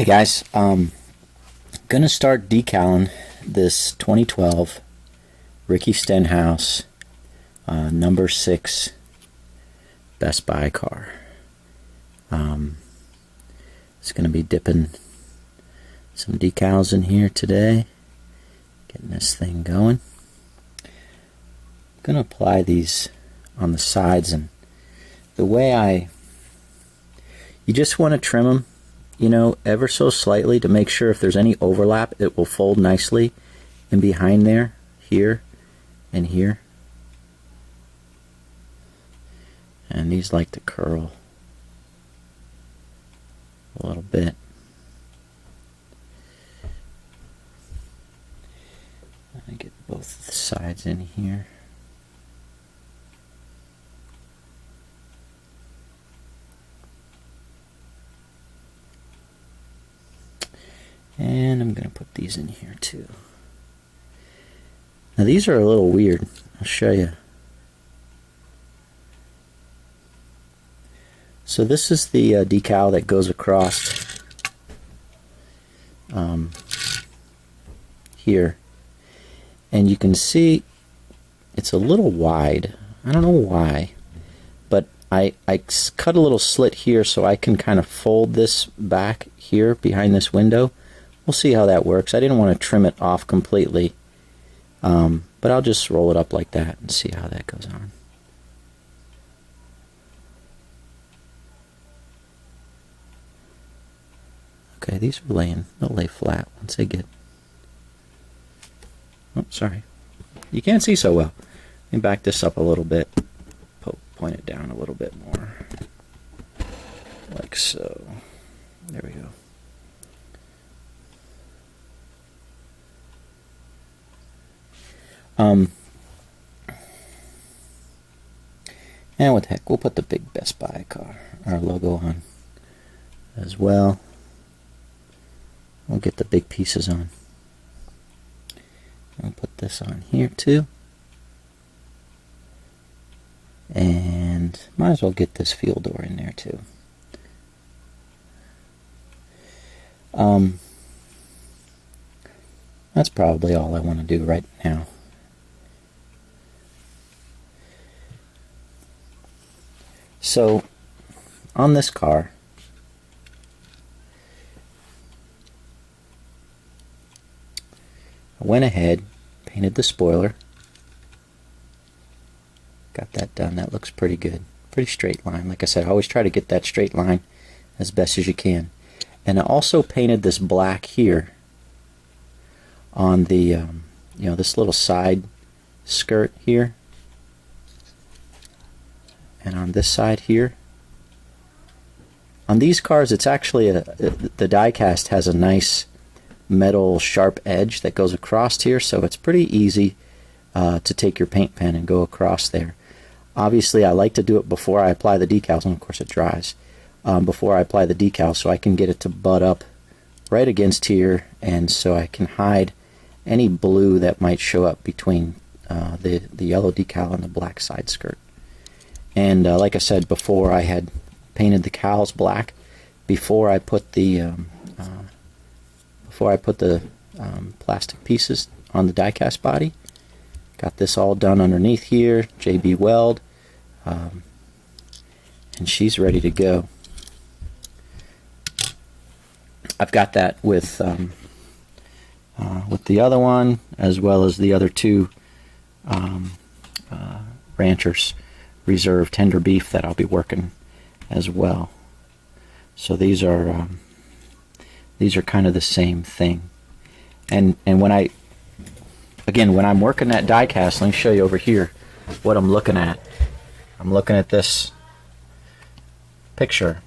Hey guys, gonna start decaling this 2012 Ricky Stenhouse number 6 Best Buy car. It's gonna be dipping some decals in here today, getting this thing going. I'm gonna apply these on the sides, and the way you just want to trim them, you know, ever so slightly to make sure if there's any overlap, it will fold nicely in behind there, here and here. And these like to curl a little bit. I get both the sides in here. And I'm going to put these in here too. Now these are a little weird. I'll show you. So this is the decal that goes across here. And you can see it's a little wide. I don't know why. But I cut a little slit here so I can kind of fold this back here behind this window. We'll see how that works. I didn't want to trim it off completely, but I'll just roll it up like that and see how that goes on. Okay, these are they'll lay flat once they get... Oh, sorry. You can't see so well. Let me back this up a little bit. Point it down a little bit more. Like so. There we go. And what the heck, we'll put the big Best Buy car, our logo on as well. We'll get the big pieces on. I'll put this on here too. And might as well get this fuel door in there too. That's probably all I want to do right now. So, on this car, I went ahead, painted the spoiler, got that done. That looks pretty good, pretty straight line. Like I said, I always try to get that straight line as best as you can. And I also painted this black here on the, you know, this little side skirt here. And on this side here. On these cars, it's actually the Diecast has a nice metal sharp edge that goes across here, so it's pretty easy to take your paint pen and go across there. Obviously, I like to do it before I apply the decals, and of course it dries, before I apply the decals, so I can get it to butt up right against here, and so I can hide any blue that might show up between the yellow decal and the black side skirt. And like I said before, I had painted the cowls black before I put the plastic pieces on the diecast body. Got this all done underneath here, JB Weld, and she's ready to go. I've got that with the other one as well as the other two Ranchers Reserve tender beef that I'll be working as well. So these are kind of the same thing. And when I'm working that diecast, let me show you over here what I'm looking at. I'm looking at this picture.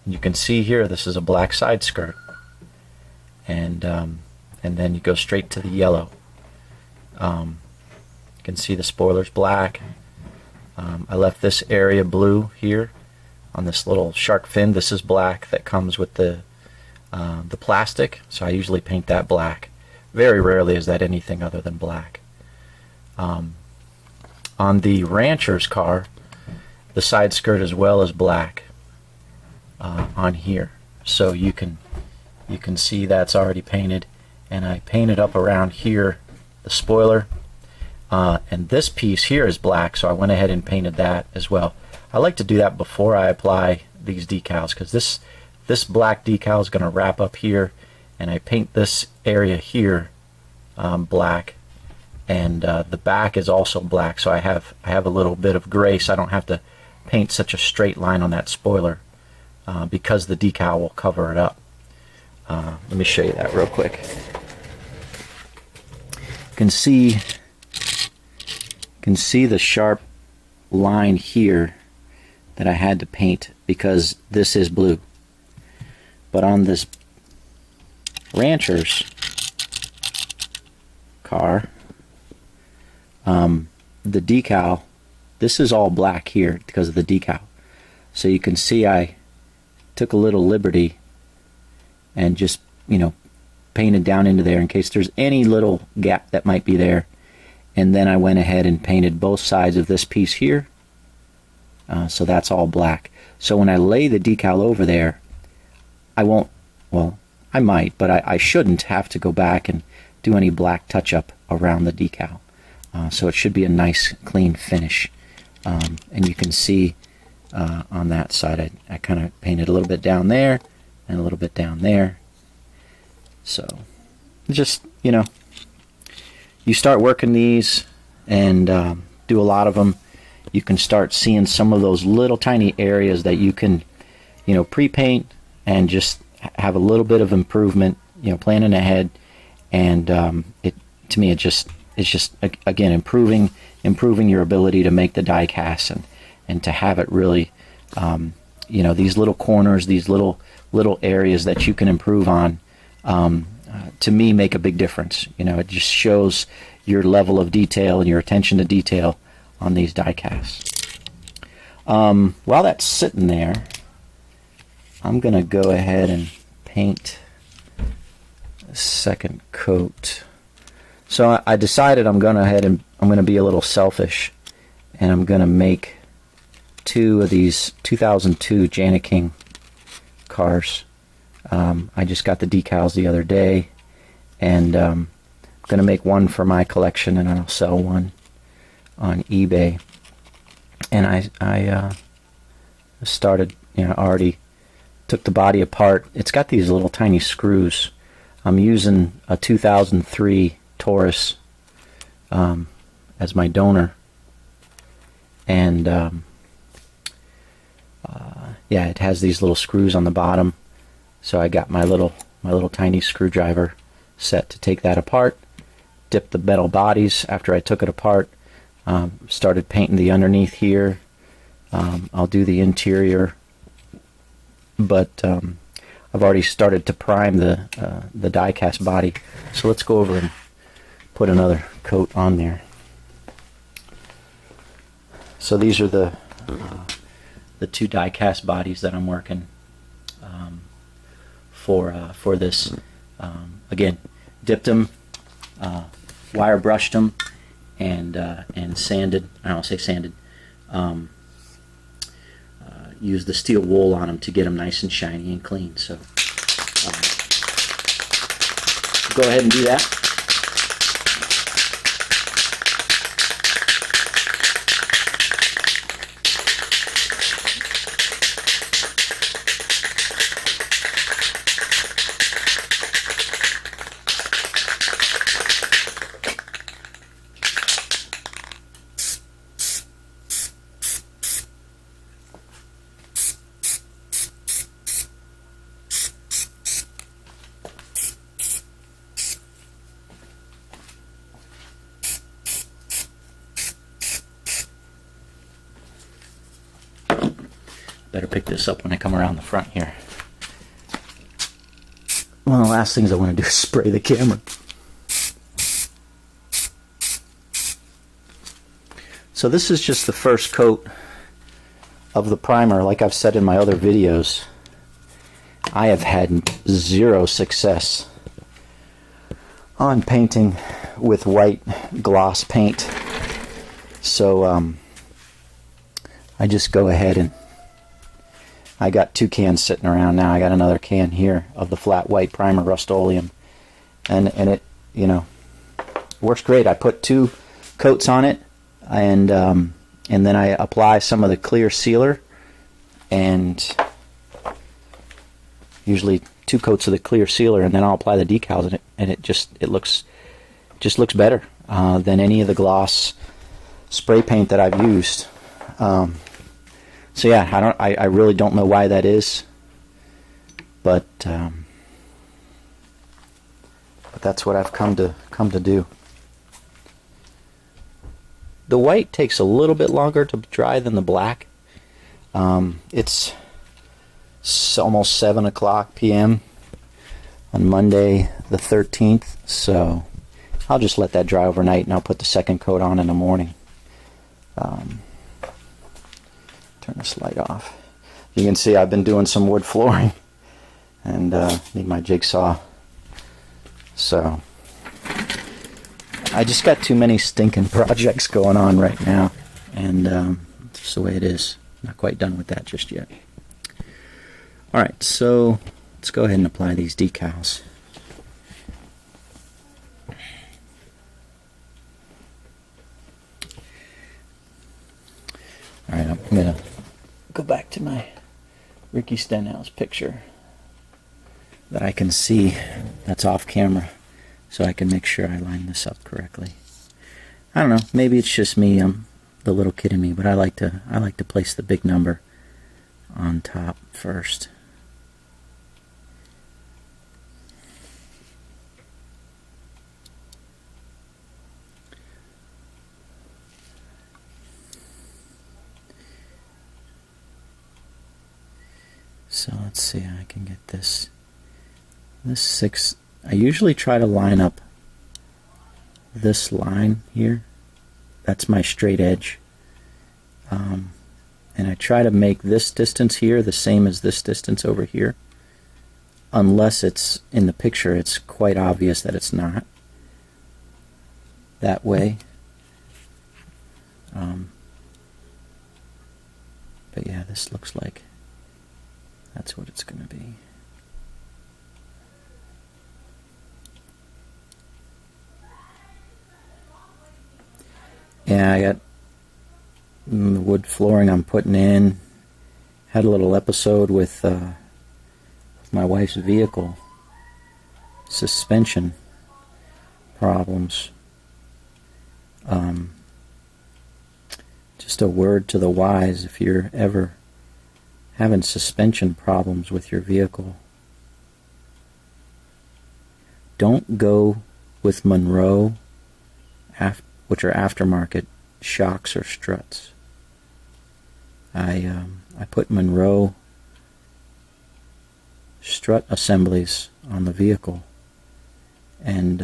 You can see here this is a black side skirt, and then you go straight to the yellow. You can see the spoiler's black. I left this area blue here on this little shark fin. This is black that comes with the plastic, so I usually paint that black. Very rarely is that anything other than black. On the Rancher's car, the side skirt as well is black on here, so you can You can see that's already painted, and I painted up around here the spoiler, and this piece here is black, so I went ahead and painted that as well. I like to do that before I apply these decals, because this black decal is going to wrap up here, and I paint this area here black, and the back is also black, so I have a little bit of gray, so I don't have to paint such a straight line on that spoiler because the decal will cover it up. Let me show you that real quick. You can see the sharp line here that I had to paint because this is blue. But on this rancher's car, the decal, this is all black here because of the decal. So you can see I took a little liberty and just, painted down into there in case there's any little gap that might be there. And then I went ahead and painted both sides of this piece here. So that's all black. So when I lay the decal over there, I won't, well, I might, but I shouldn't have to go back and do any black touch-up around the decal. So it should be a nice, clean finish. And you can see on that side, I kind of painted a little bit down there and a little bit down there. So just, you start working these and do a lot of them, you can start seeing some of those little tiny areas that you can, pre-paint and just have a little bit of improvement, planning ahead. And to me, it's just again improving your ability to make the die cast and to have it really, these little corners, these little areas that you can improve on. To me, make a big difference. It just shows your level of detail and your attention to detail on these die casts. While that's sitting there, I'm gonna go ahead and paint a second coat. So I decided I'm gonna be a little selfish, and I'm gonna make 2 of these 2002 Jana King cars. I just got the decals the other day, and I'm gonna make one for my collection, and I'll sell one on eBay. And I started, already took the body apart. It's got these little tiny screws. I'm using a 2003 Taurus as my donor, and yeah, it has these little screws on the bottom. So I got my little tiny screwdriver set to take that apart. Dipped the metal bodies after I took it apart. Started painting the underneath here. I'll do the interior, but I've already started to prime the die cast body. So let's go over and put another coat on there. So these are the 2 die cast bodies that I'm working for this. Again, dipped them, wire brushed them, and sanded. I don't say sanded. Used the steel wool on them to get them nice and shiny and clean. So go ahead and do that. Better pick this up when I come around the front here. One of the last things I want to do is spray the camera. So this is just the first coat of the primer. Like I've said in my other videos, I have had 0 success on painting with white gloss paint. So I just go ahead and I got 2 cans sitting around now. I got another can here of the flat white primer Rust-Oleum, and it, you know, works great. I put 2 coats on it, and then I apply some of the clear sealer, and usually 2 coats of the clear sealer, and then I'll apply the decals in it, and it looks better than any of the gloss spray paint that I've used. So yeah, I really don't know why that is, but that's what I've come to do. The white takes a little bit longer to dry than the black. It's almost 7 o'clock p.m. on Monday the 13th, so I'll just let that dry overnight, and I'll put the second coat on in the morning. Turn this light off. You can see I've been doing some wood flooring, and need my jigsaw. So I just got too many stinking projects going on right now, and that's the way it is. Not quite done with that just yet. Alright, so let's go ahead and apply these decals. Alright, I'm going to go back to my Ricky Stenhouse picture that I can see that's off camera, so I can make sure I line this up correctly. I don't know, maybe it's just me, the little kid in me, but I like to place the big number on top first. So let's see how I can get this 6. I usually try to line up this line here. That's my straight edge. And I try to make this distance here the same as this distance over here. Unless it's in the picture, it's quite obvious that it's not that way. But yeah, this looks like that's what it's going to be. Yeah, I got the wood flooring I'm putting in. Had a little episode with my wife's vehicle. Suspension problems. Just a word to the wise, if you're ever having suspension problems with your vehicle, don't go with Monroe, which are aftermarket shocks or struts. I put Monroe strut assemblies on the vehicle, and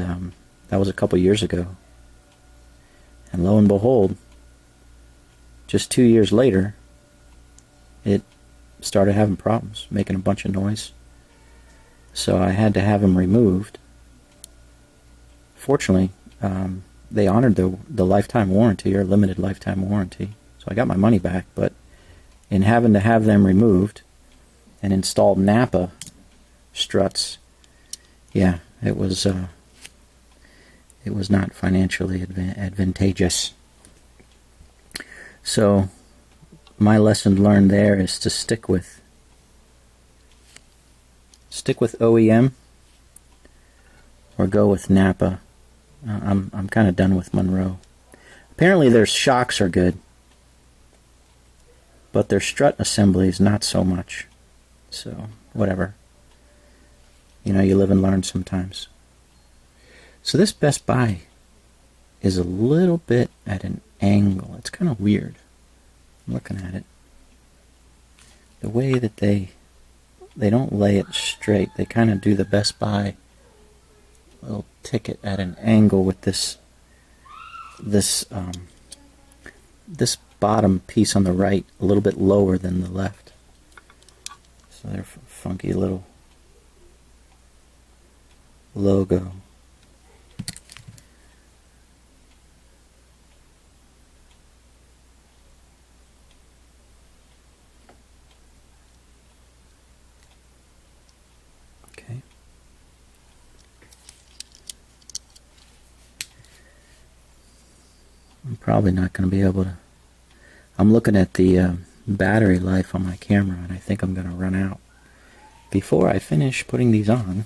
that was a couple years ago. And lo and behold, just 2 years later, it started having problems, making a bunch of noise. So I had to have them removed. Fortunately, they honored the lifetime warranty, or limited lifetime warranty, so I got my money back. But in having to have them removed and install Napa struts, yeah, it was not financially advantageous. So my lesson learned there is to stick with OEM or go with Napa. I'm kind of done with Monroe. Apparently their shocks are good, but their strut assemblies not so much. So whatever. You know, you live and learn sometimes. So this Best Buy is a little bit at an angle. It's kind of weird. I'm looking at it. The way that they don't lay it straight. They kind of do the Best Buy little ticket at an angle with this bottom piece on the right a little bit lower than the left. So they're funky little logo. I'm probably not going to be able to. I'm looking at the battery life on my camera, and I think I'm going to run out before I finish putting these on.